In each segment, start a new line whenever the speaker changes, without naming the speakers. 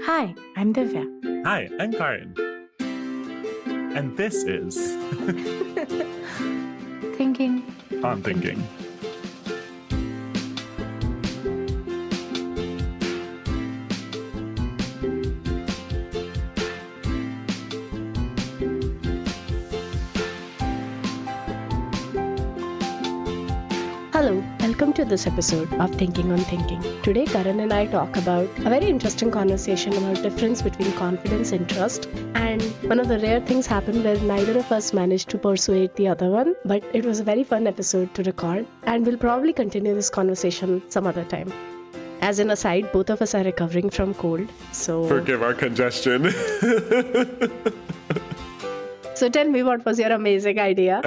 Hi, I'm Divya.
Hi, I'm Kahran. And this is
Thinking
On Thinking.
Hello, welcome to this episode of Thinking on Thinking. Today, Karan and I talk about a very interesting conversation about difference between confidence and trust. And one of the rare things happened where neither of us managed to persuade the other one, but it was a very fun episode to record, and we'll probably continue this conversation some other time. As an aside, both of us are recovering from cold, so...
Forgive our congestion.
So tell me, what was your amazing idea?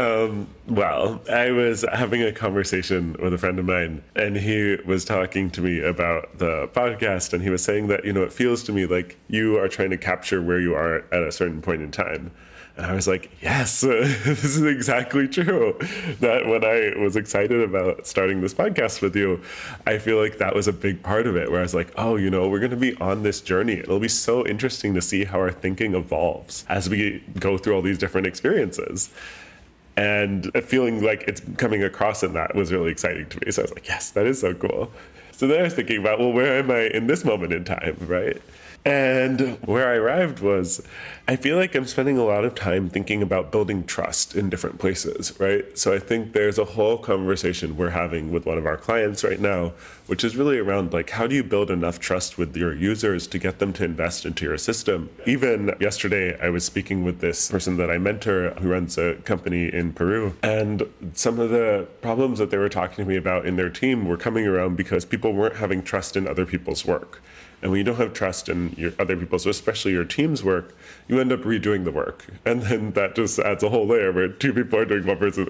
Well, I was having a conversation with a friend of mine, and he was talking to me about the podcast, and he was saying that, it feels to me like you are trying to capture where you are at a certain point in time. And I was like, yes, this is exactly true. That when I was excited about starting this podcast with you, I feel like that was a big part of it, where I was like, oh, we're going to be on this journey. It'll be so interesting to see how our thinking evolves as we go through all these different experiences. And feeling like it's coming across in that was really exciting to me. So I was like, yes, that is so cool. So then I was thinking about, well, where am I in this moment in time, right? And where I arrived was, I feel like I'm spending a lot of time thinking about building trust in different places, right? So I think there's a whole conversation we're having with one of our clients right now, which is really around like, how do you build enough trust with your users to get them to invest into your system? Even yesterday, I was speaking with this person that I mentor who runs a company in Peru. And some of the problems that they were talking to me about in their team were coming around because people weren't having trust in other people's work. And when you don't have trust in your other people's, especially your team's work, you end up redoing the work. And then that just adds a whole layer where two people are doing one person,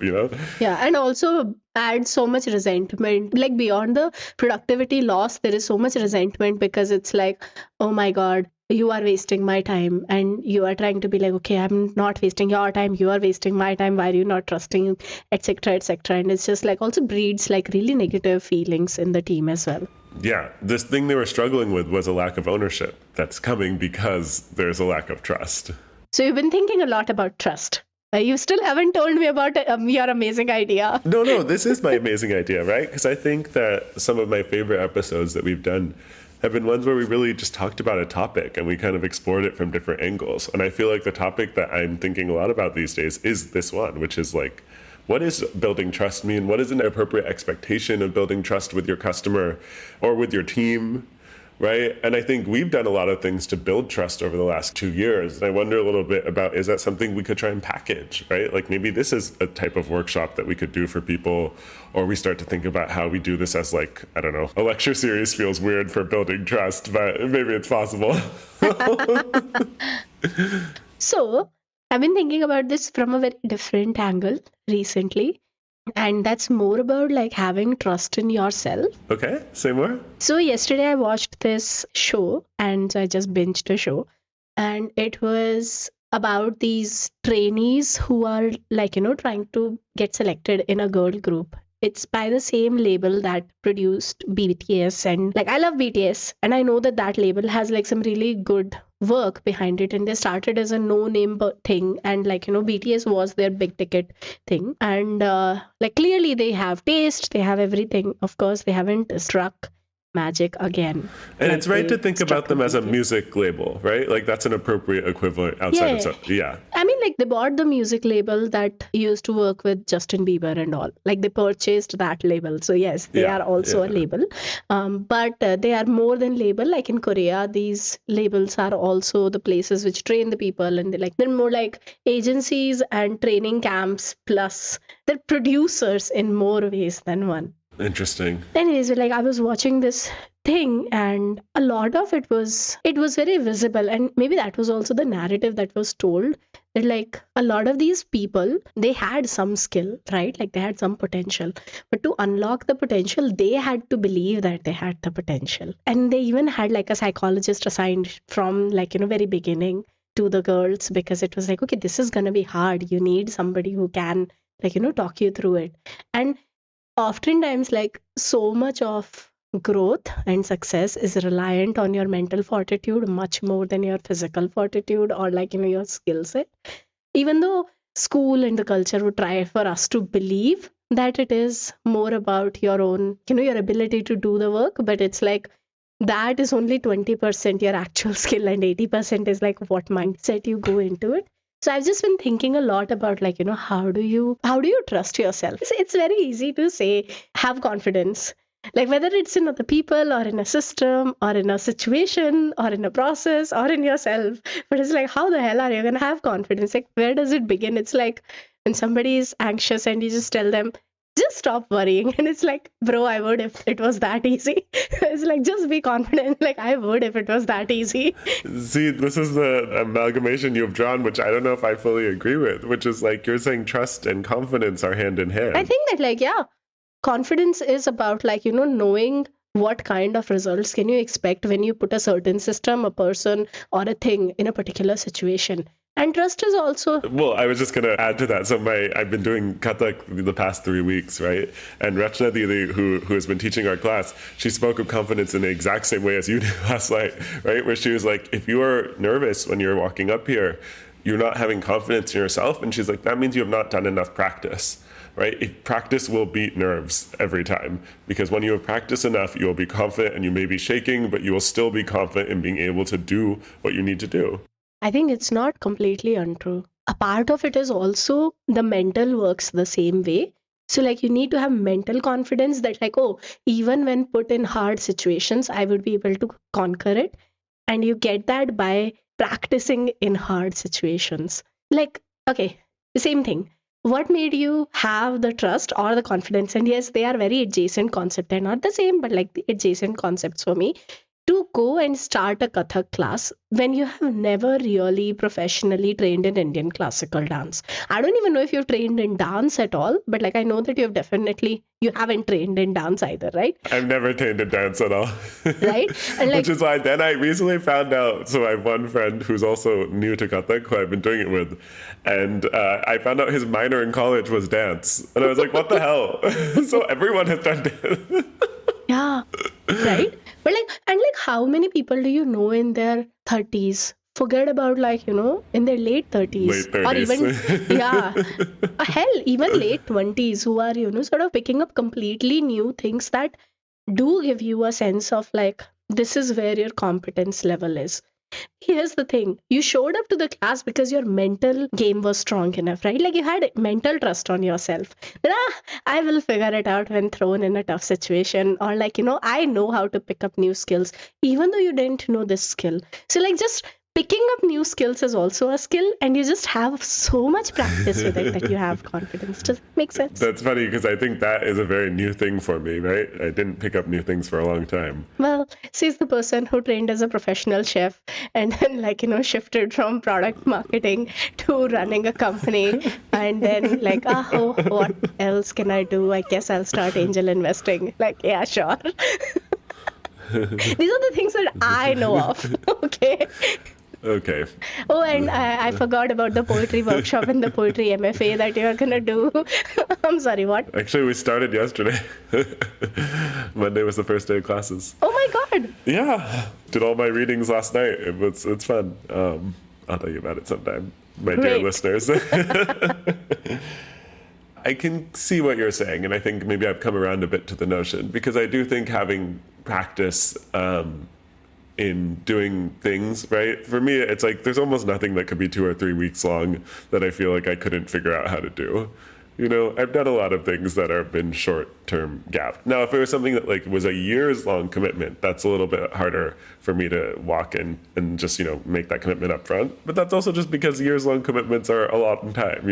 Yeah, and also adds so much resentment. Like beyond the productivity loss, there is so much resentment because it's like, oh my God, you are wasting my time. And you are trying to be like, okay, I'm not wasting your time. You are wasting my time. Why are you not trusting, etc., etc. And it's just like also breeds like really negative feelings in the team as well.
Yeah, this thing they were struggling with was a lack of ownership that's coming because there's a lack of trust.
So you've been thinking a lot about trust. You still haven't told me about your amazing idea.
No, this is my amazing idea, right? Because I think that some of my favorite episodes that we've done have been ones where we really just talked about a topic and we kind of explored it from different angles. And I feel like the topic that I'm thinking a lot about these days is this one, which is like, what does building trust mean? What is an appropriate expectation of building trust with your customer or with your team, right? And I think we've done a lot of things to build trust over the last 2 years. And I wonder a little bit about, is that something we could try and package, right? Like maybe this is a type of workshop that we could do for people, or we start to think about how we do this as like, I don't know, a lecture series feels weird for building trust, but maybe it's possible.
So I've been thinking about this from a very different angle recently. And that's more about like having trust in yourself.
Okay, say more.
So yesterday I watched this show and I just binged the show. And it was about these trainees who are like, trying to get selected in a girl group. It's by the same label that produced BTS. And like, I love BTS. And I know that that label has like some really good work behind it. And they started as a no-name thing. And like, BTS was their big ticket thing. And like, clearly they have taste, they have everything. Of course, they haven't struck magic again.
And it's right to think about them as a music label, right? Like that's an appropriate equivalent outside of, yeah.
I mean, like they bought the music label that used to work with Justin Bieber and all. Like they purchased that label. So yes, they are also a label. But they are more than label. Like in Korea, these labels are also the places which train the people. And they're more like agencies and training camps, plus they're producers in more ways than one.
Interesting.
Anyways, like I was watching this thing and a lot of it was very visible, and maybe that was also the narrative that was told, that like a lot of these people, they had some skill, right? Like they had some potential, but to unlock the potential, they had to believe that they had the potential. And they even had like a psychologist assigned from like, very beginning to the girls, because it was like, okay, this is going to be hard. You need somebody who can like, talk you through it. And oftentimes like so much of growth and success is reliant on your mental fortitude much more than your physical fortitude or your skill set. Even though school and the culture would try for us to believe that it is more about your own, your ability to do the work, but it's like that is only 20% your actual skill and 80% is like what mindset you go into it. So I've just been thinking a lot about how do you trust yourself? It's very easy to say have confidence, like whether it's in other people or in a system or in a situation or in a process or in yourself. But it's like, how the hell are you going to have confidence? Like, where does it begin? It's like when somebody is anxious and you just tell them, just stop worrying. And it's like, bro, I would if it was that easy. It's like, just be confident. Like, I would if it was that easy.
See, this is the amalgamation you've drawn, which I don't know if I fully agree with, which is like you're saying trust and confidence are hand in hand.
I think that, confidence is about knowing what kind of results can you expect when you put a certain system, a person, or a thing in a particular situation. And trust is also...
Well, I was just going to add to that. So I've been doing Kathak the past 3 weeks, right? And Rachna Didi, who has been teaching our class, she spoke of confidence in the exact same way as you did last night, right? Where she was like, if you are nervous when you're walking up here, you're not having confidence in yourself. And she's like, that means you have not done enough practice. Right? Practice will beat nerves every time, because when you have practiced enough, you'll be confident, and you may be shaking, but you will still be confident in being able to do what you need to do.
I think it's not completely untrue. A part of it is also the mental works the same way. So you need to have mental confidence that even when put in hard situations, I would be able to conquer it. And you get that by practicing in hard situations. Okay, the same thing. What made you have the trust or the confidence? And yes, they are very adjacent concepts. They're not the same, but the adjacent concepts for me. To go and start a Kathak class when you have never really professionally trained in Indian classical dance. I don't even know if you've trained in dance at all, but I know that you haven't trained in dance either, right?
I've never trained in dance at all.
Right? And
which is why then I recently found out, so I have one friend who's also new to Kathak who I've been doing it with, and I found out his minor in college was dance. And I was like, what the hell? So everyone has done dance.
Yeah, right? But how many people do you know in their 30s? Forget about in their late 30s.
Late 30s.
Or even, hell, even late 20s who are, sort of picking up completely new things that do give you a sense of this is where your competence level is. Here's the thing. You showed up to the class because your mental game was strong enough, right? You had mental trust on yourself. I will figure it out when thrown in a tough situation. Or I know how to pick up new skills, even though you didn't know this skill. So just picking up new skills is also a skill, and you just have so much practice with it that you have confidence. Does that make sense?
That's funny, because I think that is a very new thing for me, right? I didn't pick up new things for a long time.
Well, she's the person who trained as a professional chef and then, shifted from product marketing to running a company. And then what else can I do? I guess I'll start angel investing. Yeah, sure. These are the things that I know of.
Okay.
Oh, and I forgot about the poetry workshop and the poetry MFA that you're going to do. I'm sorry, what?
Actually, we started yesterday. Monday was the first day of classes.
Oh my God.
Yeah. Did all my readings last night. It's fun. I'll tell you about it sometime, my dear listeners. I can see what you're saying, and I think maybe I've come around a bit to the notion, because I do think having practice in doing things, right? For me, it's there's almost nothing that could be 2 or 3 weeks long that I feel like I couldn't figure out how to do. I've done a lot of things that have been short-term gap. Now, if it was something that was a years-long commitment, that's a little bit harder for me to walk in and just, make that commitment up front. But that's also just because years-long commitments are a lot in time,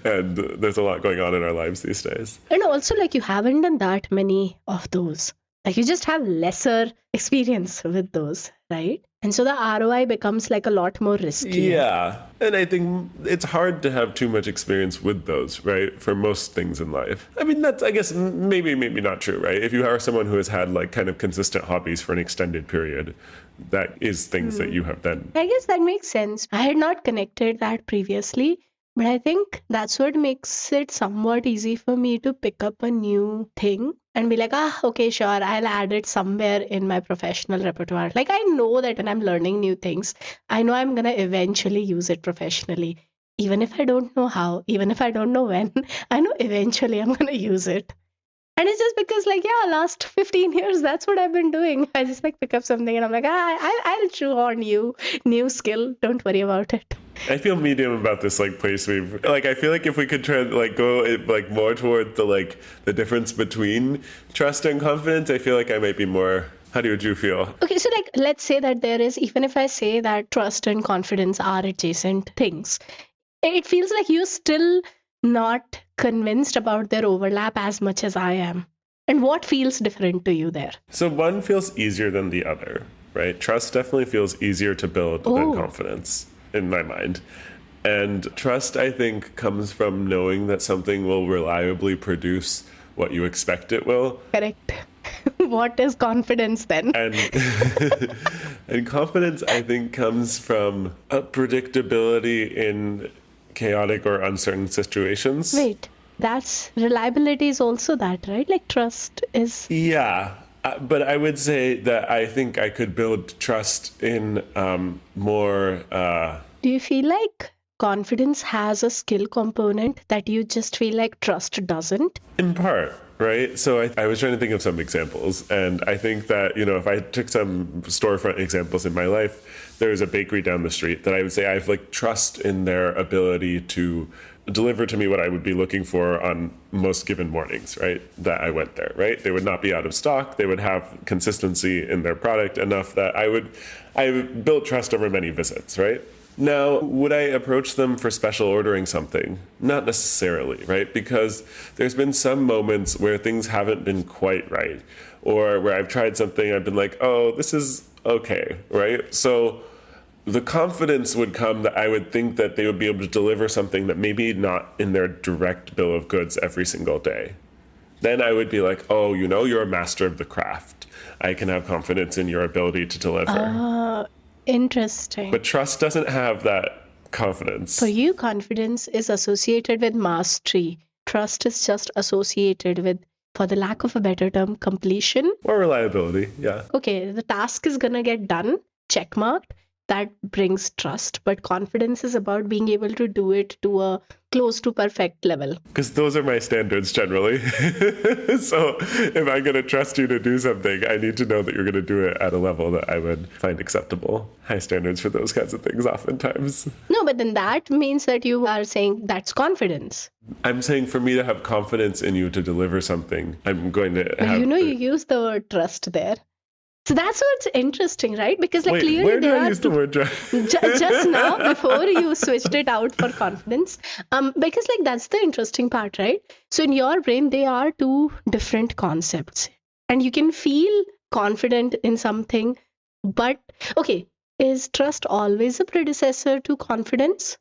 And there's a lot going on in our lives these days.
And also, you haven't done that many of those. You just have lesser experience with those, right? And so the ROI becomes a lot more risky.
Yeah. And I think it's hard to have too much experience with those, right? For most things in life. I mean, that's, I guess, maybe not true, right? If you are someone who has had kind of consistent hobbies for an extended period, that is things that you have done.
I guess that makes sense. I had not connected that previously. But I think that's what makes it somewhat easy for me to pick up a new thing and be like, okay, sure, I'll add it somewhere in my professional repertoire. Like, I know that when I'm learning new things, I know I'm going to eventually use it professionally. Even if I don't know how, even if I don't know when, I know eventually I'm going to use it. And it's just because, like, yeah, last 15 years, that's what I've been doing. I just like pick up something and I'm like, I'll chew on you, new skill. Don't worry about it.
I feel medium about this like place we've like. I feel like if we could try like go like more toward the difference between trust and confidence, I feel like I might be more. How do you feel?
Okay, so like let's say that there is, even if I say that trust and confidence are adjacent things, it feels like you're still not convinced about their overlap as much as I am. And what feels different to you there?
So one feels easier than the other, right? Trust definitely feels easier to build than confidence in my mind. And trust, I think, comes from knowing that something will reliably produce what you expect it will.
Correct. What is confidence then?
And and confidence, I think, comes from a predictability in chaotic or uncertain situations.
Wait, that's reliability is also that, right? Like trust is.
Yeah. But I would say that I think I could build trust in more.
Do you feel like confidence has a skill component that you just feel like trust doesn't?
In part, right? So I was trying to think of some examples. And I think that, if I took some storefront examples in my life, there's a bakery down the street that I would say I have like trust in their ability to deliver to me what I would be looking for on most given mornings, right? That I went there, right? They would not be out of stock. They would have consistency in their product enough that I built trust over many visits, right? Now, would I approach them for special ordering something? Not necessarily, right? Because there's been some moments where things haven't been quite right, or where I've tried something, I've been like, oh, this is okay, right? So the confidence would come that I would think that they would be able to deliver something that maybe not in their direct bill of goods every single day. Then I would be like, oh, you're a master of the craft. I can have confidence in your ability to deliver.
Interesting.
But trust doesn't have that confidence.
For you, confidence is associated with mastery. Trust is just associated with, for the lack of a better term, completion.
Or reliability, yeah.
Okay, the task is going to get done, check marked. That brings trust, but confidence is about being able to do it to a close to perfect level.
Because those are my standards generally. So if I'm going to trust you to do something, I need to know that you're going to do it at a level that I would find acceptable. High standards for those kinds of things oftentimes.
No, but then that means that you are saying that's confidence.
I'm saying for me to have confidence in you to deliver something, I'm going to have...
You use the word trust there. So that's what's interesting, right? Because like clearly
where do I use the word trust?
Just now, before you switched it out for confidence, because like that's the interesting part, right? So in your brain, they are two different concepts, and you can feel confident in something, but okay, is trust always a predecessor to confidence?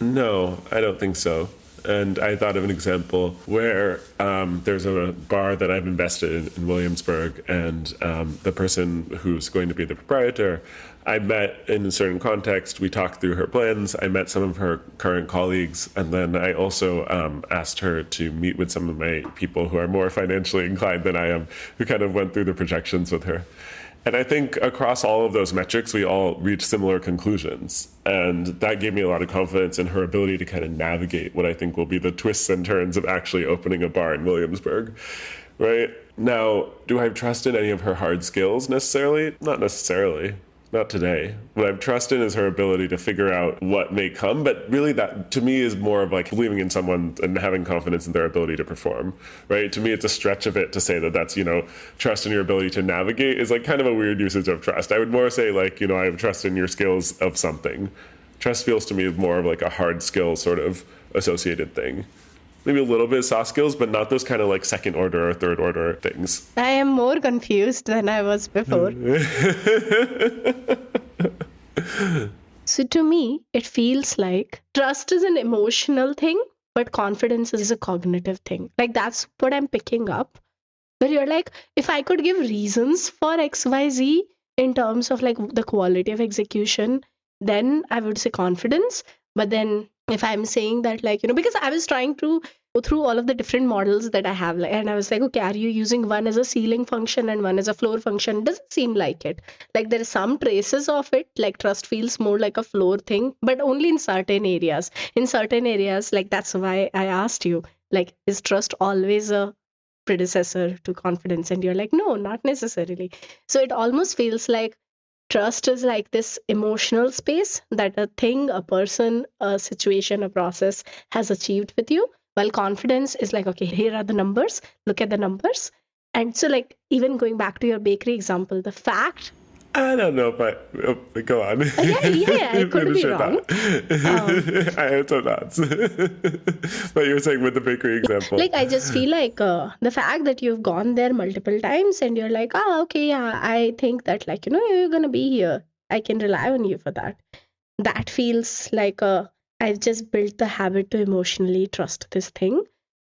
No, I don't think so. And I thought of an example where there's a bar that I've invested in Williamsburg, and the person who's going to be the proprietor, I met in a certain context. We talked through her plans. I met some of her current colleagues, and then I also asked her to meet with some of my people who are more financially inclined than I am, who kind of went through the projections with her. And I think across all of those metrics, we all reached similar conclusions. And that gave me a lot of confidence in her ability to kind of navigate what I think will be the twists and turns of actually opening a bar in Williamsburg, right? Now, do I trust in any of her hard skills necessarily? Not necessarily. Not today. What I've trusted is her ability to figure out what may come, but really that to me is more of like believing in someone and having confidence in their ability to perform, right? To me, it's a stretch of it to say that that's, trust in your ability to navigate is like kind of a weird usage of trust. I would more say like, I have trust in your skills of something. Trust feels to me more of like a hard skill sort of associated thing. Maybe a little bit of soft skills, but not those kind of like second order or third order things.
I am more confused than I was before. So to me, it feels like trust is an emotional thing, but confidence is a cognitive thing. Like that's what I'm picking up. Where you're like, if I could give reasons for XYZ in terms of like the quality of execution, then I would say confidence. But then If I'm saying that, like, because I was trying to go through all of the different models that I have, and I was like, okay, are you using one as a ceiling function and one as a floor function? Doesn't seem like it. Like, there are some traces of it, like trust feels more like a floor thing, but only in certain areas. In certain areas, like, that's why I asked you, like, is trust always a predecessor to confidence? And you're like, no, not necessarily. So it almost feels like trust is like this emotional space that a thing, a person, a situation, a process has achieved with you. While confidence is like, okay, here are the numbers, look at the numbers. And so, like, even going back to your bakery example, the fact.
I don't know if go on.
Yeah, I could be
Finish your
wrong.
thought. I had some thoughts. But you were saying with the bakery example.
Like, I just feel like the fact that you've gone there multiple times and you're like, oh, okay, yeah, I think that, like, you're going to be here. I can rely on you for that. That feels like I've just built the habit to emotionally trust this thing.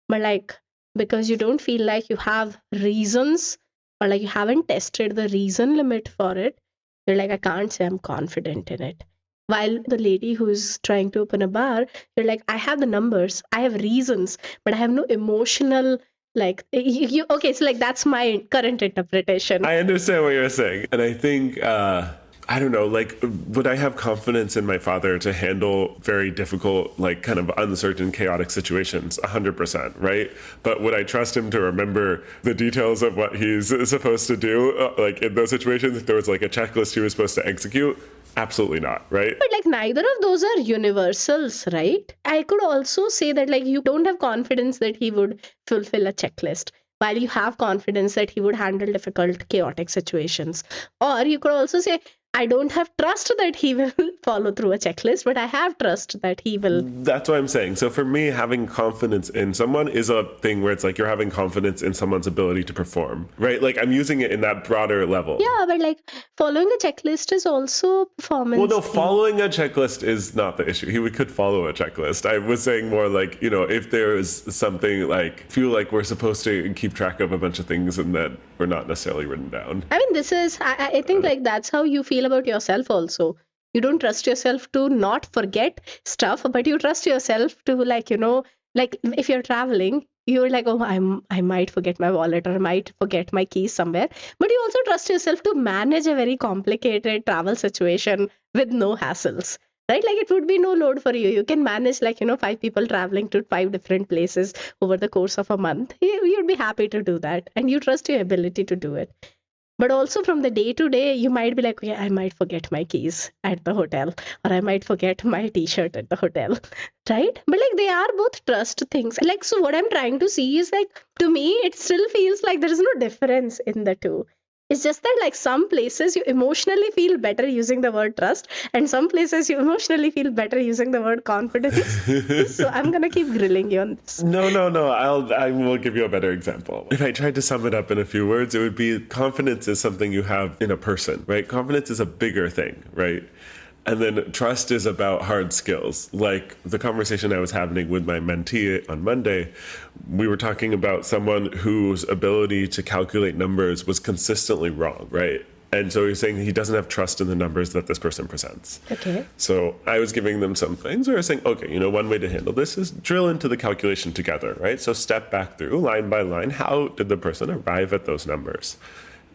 But, like, because you don't feel like you have reasons, or like you haven't tested the reason limit for it, you're like, I can't say I'm confident in it. While the lady who's trying to open a bar, you're like, I have the numbers, I have reasons, but I have no emotional, like, okay, so, like, that's my current interpretation.
I understand what you're saying. And I think, I don't know, like, would I have confidence in my father to handle very difficult, like, kind of uncertain, chaotic situations? 100%, right? But would I trust him to remember the details of what he's supposed to do, like, in those situations? If there was, like, a checklist he was supposed to execute? Absolutely not, right?
But, like, neither of those are universals, right? I could also say that, like, you don't have confidence that he would fulfill a checklist, while you have confidence that he would handle difficult, chaotic situations. Or you could also say, I don't have trust that he will follow through a checklist, but I have trust that he will.
That's what I'm saying. So for me, having confidence in someone is a thing where it's like you're having confidence in someone's ability to perform, right? Like, I'm using it in that broader level.
Yeah, but, like, following a checklist is also performance.
Well, no, following a checklist is not the issue. He could follow a checklist. I was saying more like, if there is something like, feel like we're supposed to keep track of a bunch of things and that we're not necessarily written down.
I mean, this is, I think, like, that's how you feel about yourself also. You don't trust yourself to not forget stuff, but you trust yourself to, like, like, if you're traveling, you're like, oh, I might forget my wallet, or I might forget my keys somewhere. But you also trust yourself to manage a very complicated travel situation with no hassles. Right? Like, it would be no load for you. You can manage, like, 5 people traveling to 5 different places over the course of a month. You'd be happy to do that. And you trust your ability to do it. But also from the day to day, you might be like, yeah, I might forget my keys at the hotel, or I might forget my t-shirt at the hotel, right? But, like, they are both trust things. Like, so what I'm trying to see is, like, to me, it still feels like there is no difference in the two. It's just that, like, some places you emotionally feel better using the word trust, and some places you emotionally feel better using the word confidence. So I'm going to keep grilling you on this.
No. I will give you a better example. If I tried to sum it up in a few words, it would be confidence is something you have in a person, right? Confidence is a bigger thing, right? And then trust is about hard skills. Like the conversation I was having with my mentee on Monday, we were talking about someone whose ability to calculate numbers was consistently wrong, right? And so he was saying he doesn't have trust in the numbers that this person presents.
Okay.
So I was giving them some things where I was saying, okay, one way to handle this is drill into the calculation together, right? So step back through line by line. How did the person arrive at those numbers?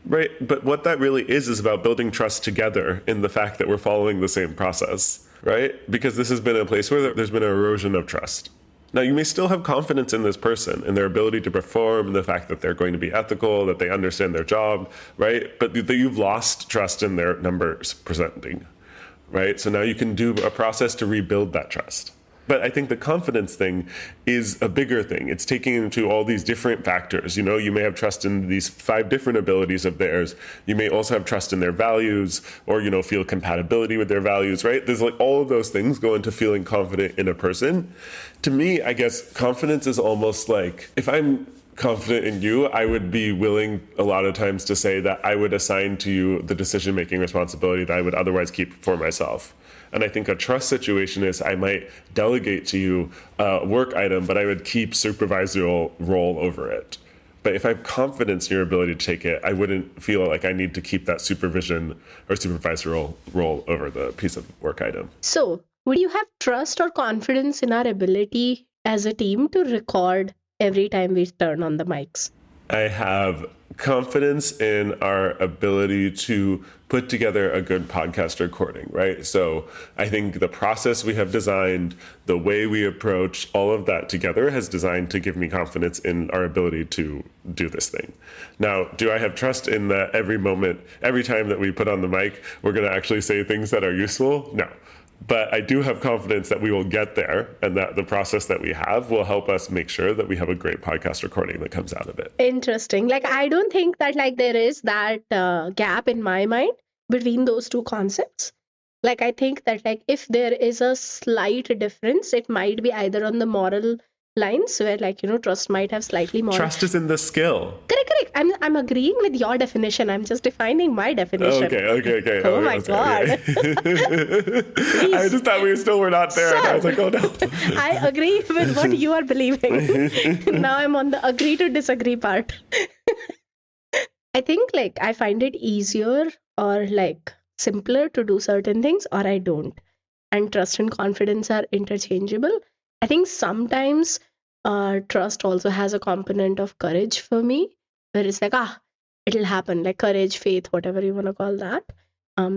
Right. But what that really is about building trust together in the fact that we're following the same process, right? Because this has been a place where there's been an erosion of trust. Now, you may still have confidence in this person and their ability to perform, the fact that they're going to be ethical, that they understand their job, right? But you've lost trust in their numbers presenting, right? So now you can do a process to rebuild that trust. But I think the confidence thing is a bigger thing. It's taking into all these different factors. You may have trust in these 5 different abilities of theirs. You may also have trust in their values or, feel compatibility with their values, right? There's like all of those things go into feeling confident in a person. To me, I guess confidence is almost like if I'm confident in you, I would be willing a lot of times to say that I would assign to you the decision-making responsibility that I would otherwise keep for myself. And I think a trust situation is I might delegate to you a work item, but I would keep supervisorial role over it. But if I have confidence in your ability to take it, I wouldn't feel like I need to keep that supervision or supervisorial role over the piece of work item.
So would you have trust or confidence in our ability as a team to record every time we turn on the mics?
I have confidence in our ability to put together a good podcast recording, right? So I think the process we have designed, the way we approach all of that together has designed to give me confidence in our ability to do this thing. Now, do I have trust in that every moment, every time that we put on the mic, we're going to actually say things that are useful? No. But I do have confidence that we will get there and that the process that we have will help us make sure that we have a great podcast recording that comes out of it.
Interesting. Like, I don't think that like there is that gap in my mind between those two concepts. Like, I think that like if there is a slight difference, it might be either on the moral lines where like, trust might have slightly more.
Trust is in the skill.
Correct. I'm agreeing with your definition. I'm just defining my definition.
Okay.
Oh my God.
I just thought we were not there. And I was like, oh no.
I agree with what you are believing. Now I'm on the agree to disagree part. I think like I find it easier or like simpler to do certain things or I don't. And trust and confidence are interchangeable. I think sometimes trust also has a component of courage for me, where it's like, it'll happen, like courage, faith, whatever you want to call that.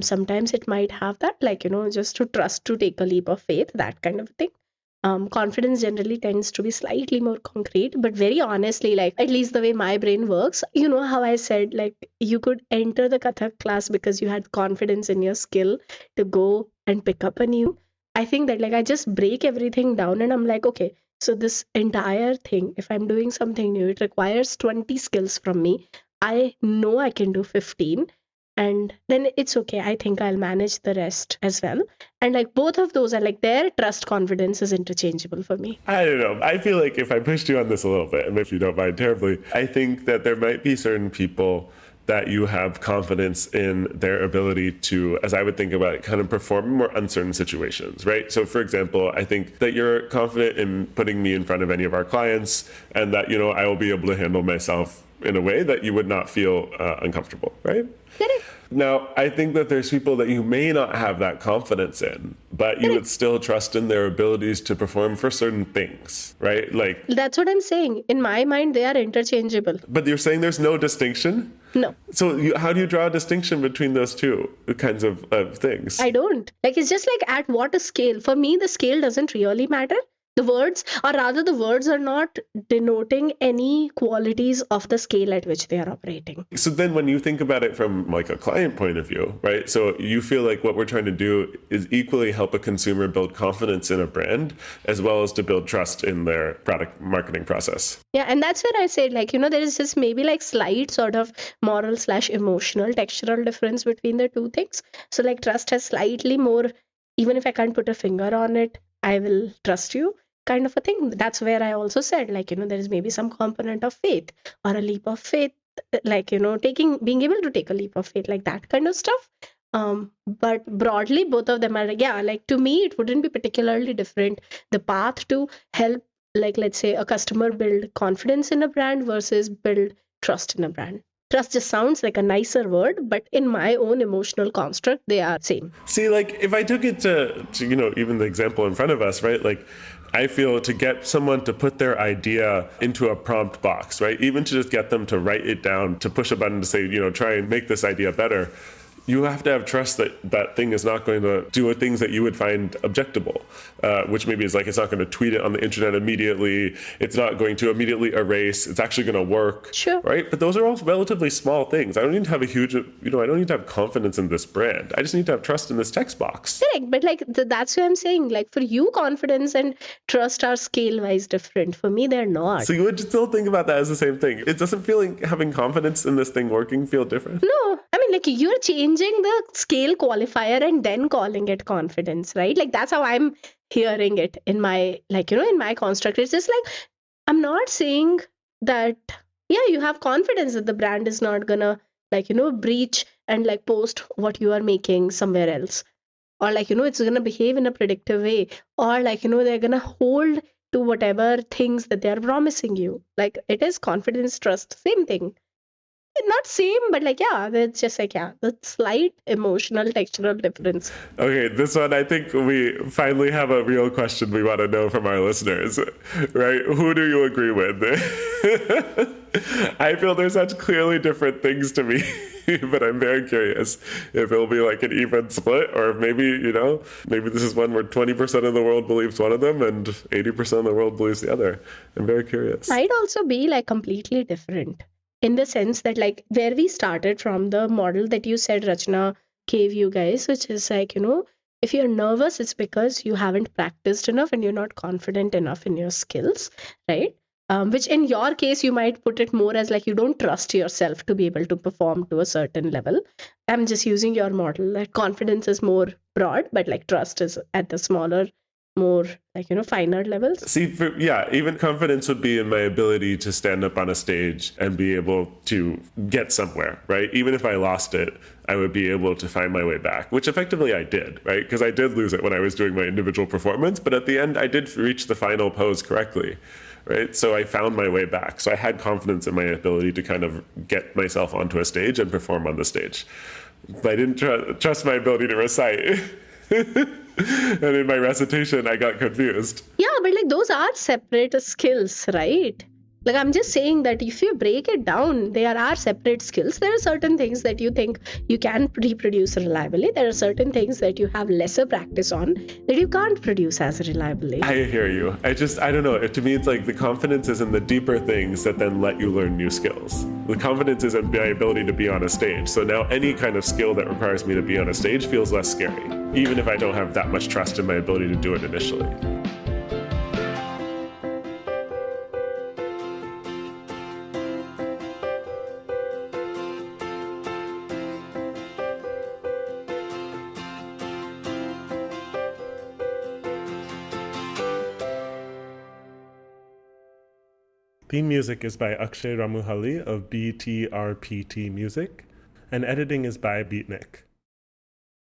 Sometimes it might have that, like, just to trust to take a leap of faith, that kind of thing. Confidence generally tends to be slightly more concrete, but very honestly, like at least the way my brain works, you know how I said, like you could enter the Kathak class because you had confidence in your skill to go and pick up a new. I think that like I just break everything down and I'm like, okay, so this entire thing, if I'm doing something new, it requires 20 skills from me. I know I can do 15. And then it's okay. I think I'll manage the rest as well. And like both of those are like their trust confidence is interchangeable for me.
I don't know. I feel like if I pushed you on this a little bit, and if you don't mind terribly, I think that there might be certain people that you have confidence in their ability to, as I would think about it, kind of perform in more uncertain situations, right? So for example, I think that you're confident in putting me in front of any of our clients and that, I will be able to handle myself in a way that you would not feel uncomfortable, right? Now, I think that there's people that you may not have that confidence in, but you would still trust in their abilities to perform for certain things, right? Like
that's what I'm saying. In my mind, they are interchangeable.
But you're saying there's no distinction?
No.
So how do you draw a distinction between those two kinds of things?
I don't. Like, it's just like at what scale. For me, the scale doesn't really matter. The words, or rather the words are not denoting any qualities of the scale at which they are operating.
So then when you think about it from like a client point of view, right? So you feel like what we're trying to do is equally help a consumer build confidence in a brand as well as to build trust in their product marketing process.
Yeah, and that's where I said like, there is just maybe like slight sort of moral/emotional textural difference between the two things. So like trust has slightly more, even if I can't put a finger on it, I will trust you kind of a thing. That's where I also said like, there is maybe some component of faith or a leap of faith, like, being able to take a leap of faith, like that kind of stuff. But broadly, both of them are like, yeah, like to me, it wouldn't be particularly different. The path to help, like, let's say a customer build confidence in a brand versus build trust in a brand. Trust just sounds like a nicer word, but in my own emotional construct, they are same.
See, like if I took it to even the example in front of us, right? Like I feel to get someone to put their idea into a prompt box, right? Even to just get them to write it down, to push a button to say, try and make this idea better. You have to have trust that that thing is not going to do things that you would find objectable, which maybe is like it's not going to tweet it on the internet immediately. It's not going to immediately erase. It's actually going to work.
Sure.
Right? But those are all relatively small things. I don't need to have a huge, I don't need to have confidence in this brand. I just need to have trust in this text box.
Correct. But like that's what I'm saying. Like for you, confidence and trust are scale-wise different. For me, they're not.
So you would still think about that as the same thing. It doesn't feel like having confidence in this thing working feel different?
No. I mean, like you're changing the scale qualifier and then calling it confidence, right? Like that's how I'm hearing it in my, like, in my construct. It's just like, I'm not saying that, yeah, you have confidence that the brand is not gonna, like, breach and like post what you are making somewhere else. Or like, it's gonna behave in a predictive way. Or like, they're gonna hold to whatever things that they're promising you. Like it is confidence, trust, same thing. not same, but like, yeah, that's just like, yeah, the slight emotional textural difference.
Okay, this one, I think we finally have a real question we want to know from our listeners, right? Who do you agree with? I feel there's such clearly different things to me, but I'm very curious if it'll be like an even split, or if maybe, maybe this is one where 20% of the world believes one of them and 80% of the world believes the other. I'm very curious.
Might also be like completely different in the sense that, like, where we started from, the model that you said Rachna gave you guys, which is like, if you're nervous, it's because you haven't practiced enough and you're not confident enough in your skills, right? Which in your case, you might put it more as like you don't trust yourself to be able to perform to a certain level. I'm just using your model. Like confidence is more broad, but like trust is at the smaller, more like, finer levels.
See, even confidence would be in my ability to stand up on a stage and be able to get somewhere, right? Even if I lost it, I would be able to find my way back, which effectively I did, right? Because I did lose it when I was doing my individual performance, but at the end, I did reach the final pose correctly, right? So I found my way back. So I had confidence in my ability to kind of get myself onto a stage and perform on the stage. But I didn't trust my ability to recite. And in my recitation, I got confused.
Yeah, but like those are separate skills, right? Like I'm just saying that if you break it down, there are separate skills. There are certain things that you think you can reproduce reliably. There are certain things that you have lesser practice on that you can't produce as reliably.
I hear you. I don't know. To me, it's like the confidence is in the deeper things that then let you learn new skills. The confidence is in my ability to be on a stage. So now any kind of skill that requires me to be on a stage feels less scary, even if I don't have that much trust in my ability to do it initially. Theme music is by Akshay Ramuhali of BTRPT Music, and editing is by Beatnik.